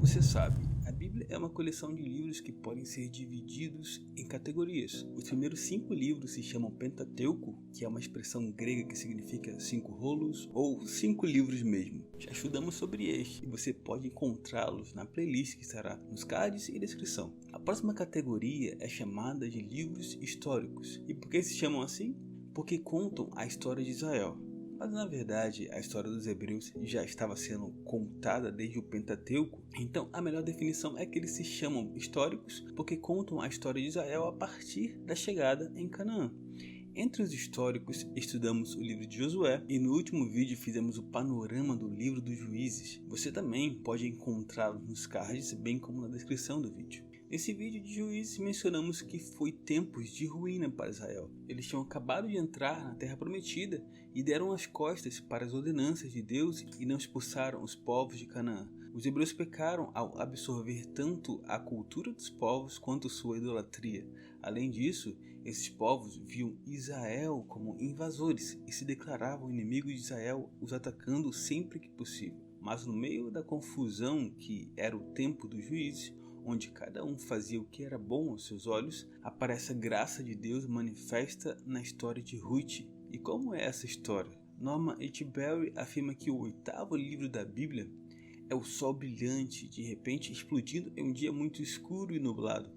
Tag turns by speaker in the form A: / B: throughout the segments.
A: Você sabe, a Bíblia é uma coleção de livros que podem ser divididos em categorias. Os primeiros 5 livros se chamam Pentateuco, que é uma expressão grega que significa 5 rolos, ou 5 livros mesmo. Já estudamos sobre este e você pode encontrá-los na playlist que estará nos cards e descrição. A próxima categoria é chamada de livros históricos. E por que se chamam assim? Porque contam a história de Israel. Mas na verdade a história dos hebreus já estava sendo contada desde o Pentateuco, então a melhor definição é que eles se chamam históricos porque contam a história de Israel a partir da chegada em Canaã. Entre os históricos, estudamos o livro de Josué e no último vídeo fizemos o panorama do livro dos Juízes. Você também pode encontrá-lo nos cards, bem como na descrição do vídeo. Nesse vídeo de Juízes mencionamos que foi tempos de ruína para Israel. Eles tinham acabado de entrar na Terra Prometida e deram as costas para as ordenanças de Deus e não expulsaram os povos de Canaã. Os hebreus pecaram ao absorver tanto a cultura dos povos quanto sua idolatria. Além disso, esses povos viam Israel como invasores e se declaravam inimigos de Israel, os atacando sempre que possível. Mas no meio da confusão que era o tempo dos juízes, onde cada um fazia o que era bom aos seus olhos, aparece a graça de Deus manifesta na história de Ruth. E como é essa história? Norman H. Berry afirma que o 8º livro da Bíblia é o sol brilhante, de repente explodindo em um dia muito escuro e nublado.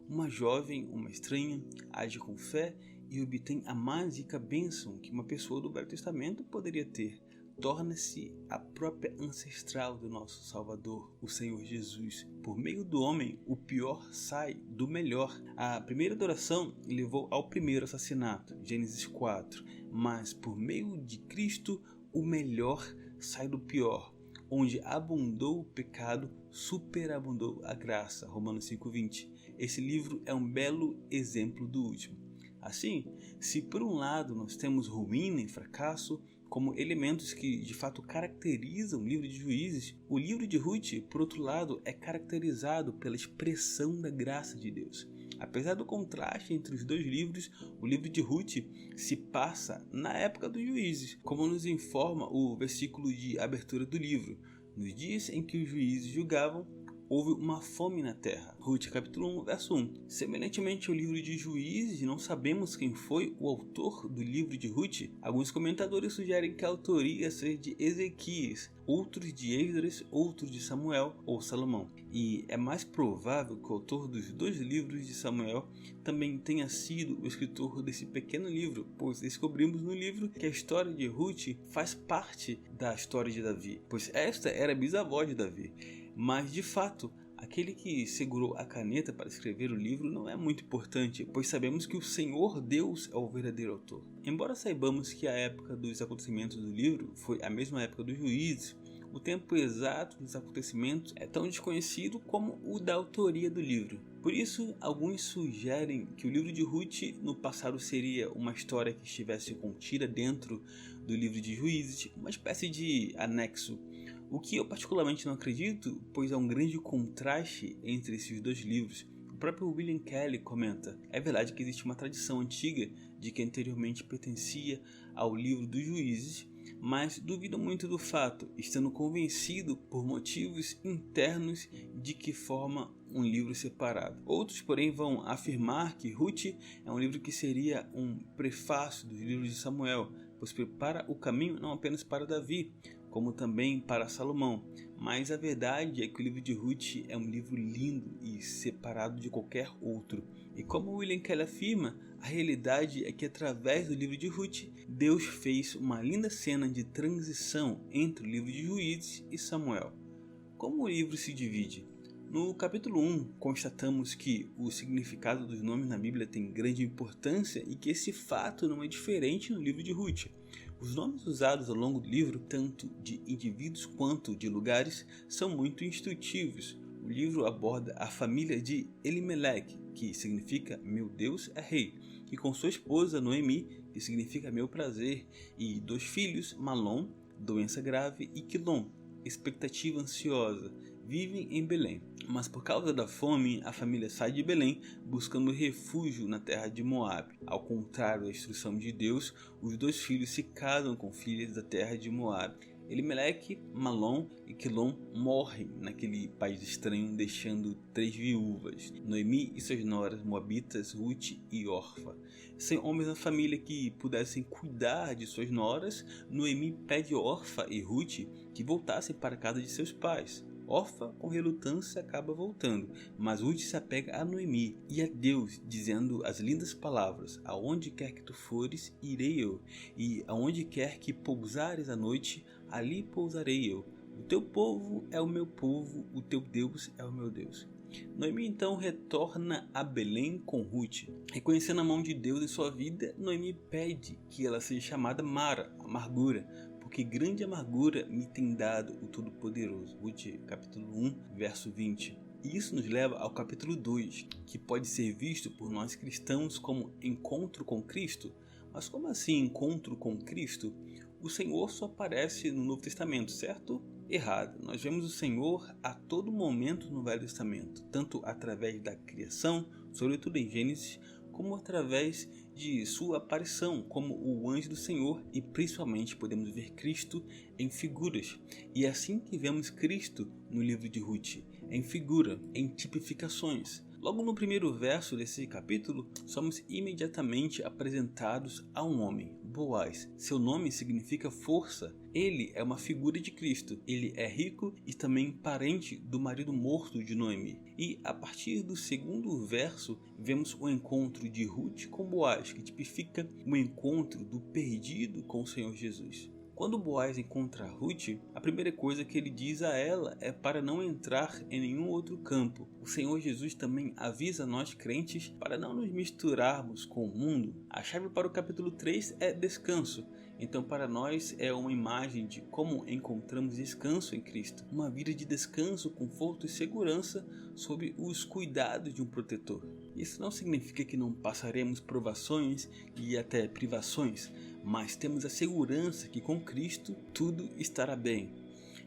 A: Uma jovem, uma estranha, age com fé e obtém a mágica bênção que uma pessoa do Velho Testamento poderia ter. Torna-se a própria ancestral do nosso Salvador, o Senhor Jesus. Por meio do homem, o pior sai do melhor. A primeira adoração levou ao primeiro assassinato, Gênesis 4. Mas por meio de Cristo, o melhor sai do pior. Onde abundou o pecado, superabundou a graça, Romanos 5:20. Esse livro é um belo exemplo do último. Assim, se por um lado nós temos ruína e fracasso como elementos que de fato caracterizam o livro de Juízes, o livro de Ruth, por outro lado, é caracterizado pela expressão da graça de Deus. Apesar do contraste entre os dois livros, o livro de Ruth se passa na época dos juízes, como nos informa o versículo de abertura do livro. Nos dias em que os juízes julgavam, houve uma fome na terra. Ruth capítulo 1, verso 1. Semelhantemente ao livro de Juízes, não sabemos quem foi o autor do livro de Ruth. Alguns comentadores sugerem que a autoria seja de Ezequias, outros de Esdras, outros de Samuel ou Salomão. E é mais provável que o autor dos 2 livros de Samuel também tenha sido o escritor desse pequeno livro, pois descobrimos no livro que a história de Ruth faz parte da história de Davi, pois esta era a bisavó de Davi. Mas de fato, aquele que segurou a caneta para escrever o livro não é muito importante, pois sabemos que o Senhor Deus é o verdadeiro autor. Embora saibamos que a época dos acontecimentos do livro foi a mesma época dos juízes, o tempo exato dos acontecimentos é tão desconhecido como o da autoria do livro. Por isso, alguns sugerem que o livro de Ruth no passado seria uma história que estivesse contida dentro do livro de Juízes, uma espécie de anexo. O que eu particularmente não acredito, pois há um grande contraste entre esses 2 livros. O próprio William Kelly comenta: é verdade que existe uma tradição antiga de que anteriormente pertencia ao livro dos Juízes, mas duvido muito do fato, estando convencido por motivos internos de que forma um livro separado. Outros, porém, vão afirmar que Ruth é um livro que seria um prefácio dos livros de Samuel, pois prepara o caminho não apenas para Davi, como também para Salomão. Mas a verdade é que o livro de Ruth é um livro lindo e separado de qualquer outro. E como William Kelly afirma, a realidade é que através do livro de Ruth, Deus fez uma linda cena de transição entre o livro de Juízes e Samuel. Como o livro se divide? No capítulo 1, constatamos que o significado dos nomes na Bíblia tem grande importância e que esse fato não é diferente no livro de Ruth. Os nomes usados ao longo do livro, tanto de indivíduos quanto de lugares, são muito instrutivos. O livro aborda a família de Elimelec, que significa meu Deus é rei, e com sua esposa Noemi, que significa meu prazer, e 2 filhos, Malom, doença grave, e Quilom, expectativa ansiosa, vivem em Belém. Mas por causa da fome, a família sai de Belém buscando refúgio na terra de Moabe. Ao contrário da instrução de Deus, os 2 filhos se casam com filhas da terra de Moabe. Elimeleque, Malom e Quilom morrem naquele país estranho, deixando 3 viúvas, Noemi e suas noras moabitas, Ruth e Orfa. Sem homens na família que pudessem cuidar de suas noras, Noemi pede Orfa e Ruth que voltassem para a casa de seus pais. Orfa, com relutância, acaba voltando, mas Ruth se apega a Noemi e a Deus, dizendo as lindas palavras: aonde quer que tu fores, irei eu, e aonde quer que pousares a noite, ali pousarei eu. O teu povo é o meu povo, o teu Deus é o meu Deus. Noemi então retorna a Belém com Ruth. Reconhecendo a mão de Deus em sua vida, Noemi pede que ela seja chamada Mara, amargura, porque grande amargura me tem dado o Todo-Poderoso. Ruth, capítulo 1, verso 20. E isso nos leva ao capítulo 2, que pode ser visto por nós cristãos como encontro com Cristo. Mas como assim encontro com Cristo? O Senhor só aparece no Novo Testamento, certo? Errado. Nós vemos o Senhor a todo momento no Velho Testamento, tanto através da criação, sobretudo em Gênesis, como através de sua aparição como o anjo do Senhor, e principalmente podemos ver Cristo em figuras. E é assim que vemos Cristo no livro de Ruth, em figura, em tipificações. Logo no primeiro verso desse capítulo, somos imediatamente apresentados a um homem, Boaz. Seu nome significa força. Ele é uma figura de Cristo. Ele é rico e também parente do marido morto de Noemi. E a partir do segundo verso, vemos o encontro de Ruth com Boaz, que tipifica o encontro do perdido com o Senhor Jesus. Quando Boaz encontra Ruth, a primeira coisa que ele diz a ela é para não entrar em nenhum outro campo. O Senhor Jesus também avisa nós crentes para não nos misturarmos com o mundo. A chave para o capítulo 3 é descanso. Então para nós é uma imagem de como encontramos descanso em Cristo. Uma vida de descanso, conforto e segurança sob os cuidados de um protetor. Isso não significa que não passaremos provações e até privações, mas temos a segurança que com Cristo tudo estará bem.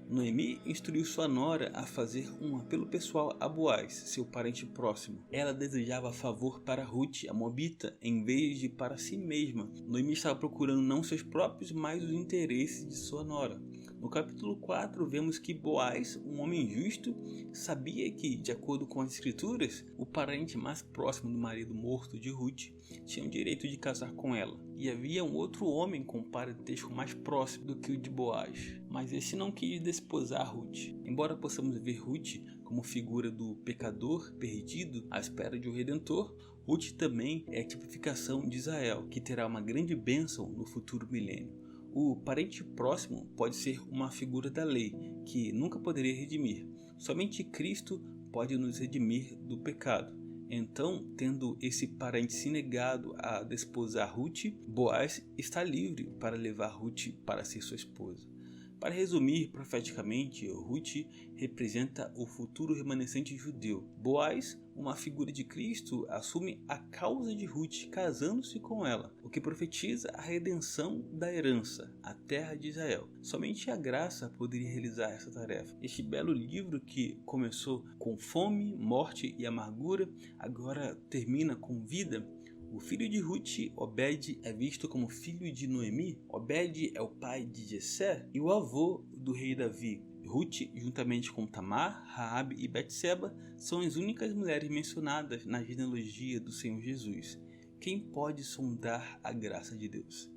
A: Noemi instruiu sua nora a fazer um apelo pessoal a Boaz, seu parente próximo. Ela desejava favor para Ruth, a moabita, em vez de para si mesma. Noemi estava procurando não seus próprios, mas os interesses de sua nora. No capítulo 4 vemos que Boaz, um homem justo, sabia que, de acordo com as escrituras, o parente mais próximo do marido morto de Ruth tinha o direito de casar com ela. E havia um outro homem com parentesco mais próximo do que o de Boaz, mas esse não quis desposar Ruth. Embora possamos ver Ruth como figura do pecador perdido à espera de um redentor, Ruth também é a tipificação de Israel, que terá uma grande bênção no futuro milênio. O parente próximo pode ser uma figura da lei, que nunca poderia redimir. Somente Cristo pode nos redimir do pecado. Então, tendo esse parente se negado a desposar Ruth, Boaz está livre para levar Ruth para ser sua esposa. Para resumir profeticamente, Ruth representa o futuro remanescente judeu. Boaz, uma figura de Cristo, assume a causa de Ruth, casando-se com ela, o que profetiza a redenção da herança, a terra de Israel. Somente a graça poderia realizar essa tarefa. Este belo livro, que começou com fome, morte e amargura, agora termina com vida. O filho de Ruth, Obed, é visto como filho de Noemi. Obed é o pai de Jessé e o avô do rei Davi. Ruth, juntamente com Tamar, Raabe e Betseba, são as únicas mulheres mencionadas na genealogia do Senhor Jesus. Quem pode sondar a graça de Deus?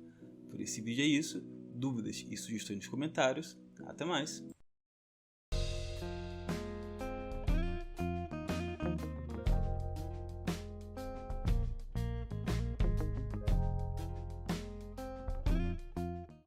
A: Por esse vídeo é isso. Dúvidas e sugestões nos comentários. Até mais!